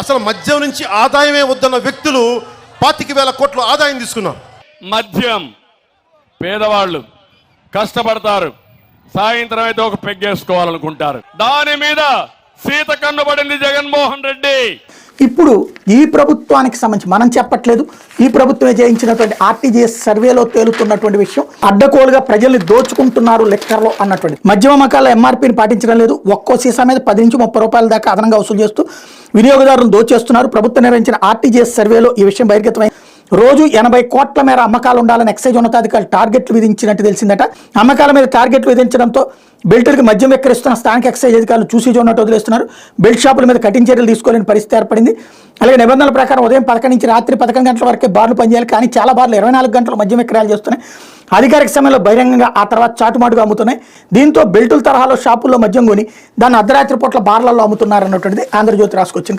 అసలు మద్యం నుంచి ఆదాయమే వద్దన్న వ్యక్తులు 25,000 కోట్ల ఆదాయం తీసుకున్నారు. మద్యం పేదవాళ్ళు కష్టపడతారు, సాయంత్రం అయితే ఒక పెగ్గేసుకోవాలనుకుంటారు. దాని మీద సీత కన్నుబడింది జగన్మోహన్ రెడ్డి. ఇప్పుడు ఈ ప్రభుత్వానికి సంబంధించి మనం చెప్పట్లేదు, ఈ ప్రభుత్వమే చేయించినటువంటి ఆర్టీజీఎస్ సర్వేలో తేలుతున్నటువంటి విషయం అడ్డకోలుగా ప్రజల్ని దోచుకుంటున్నారు లెక్కర్లో అన్నటువంటి. మద్యం అమ్మకాల ఎంఆర్పీని పాటించడం లేదు, ఒక్కో సీసా మీద 10 నుంచి 30 రూపాయల దాకా అదనంగా వసూలు చేస్తూ వినియోగదారులను దోచేస్తున్నారు. ప్రభుత్వం నిర్వహించిన ఆర్టీజీఎస్ సర్వేలో ఈ విషయం బహిర్గతమై రోజు 80 కోట్ల మేర అమ్మకాలు ఉండాలని ఎక్సైజ్ ఉన్నతాధికారులు టార్గెట్లు విధించినట్టు తెలిసిందట. అమ్మకాల మీద టార్గెట్లు విధించడంతో బెల్టులకు మద్యం విక్రయిస్తున్న స్థానిక ఎక్సైజ్ అధికారులు చూసి చూడనట్టు వదిలేస్తున్నారు. బెల్ట్ షాపుల మీద కఠిన చర్యలు తీసుకోలేని పరిస్థితి ఏర్పడింది. అలాగే నిబంధనల ప్రకారం ఉదయం 11 నుంచి రాత్రి 11 గంటల వరకే బార్లు పనిచేయాలి, కానీ చాలా బార్లు 24 గంటలు మద్యం విక్రయాలు చేస్తున్నాయి. అధికారిక సమయంలో బహిరంగంగా, ఆ తర్వాత చాటుమాటుగా అమ్ముతున్నాయి. దీంతో బెల్టుల తరహాలో షాపుల్లో మద్యం కొని దాన్ని అర్ధరాత్రి పూట్ల బార్లలో అమ్ముతున్నారన్నటువంటిది ఆంధ్రజ్యోతి రాసుకొచ్చింది.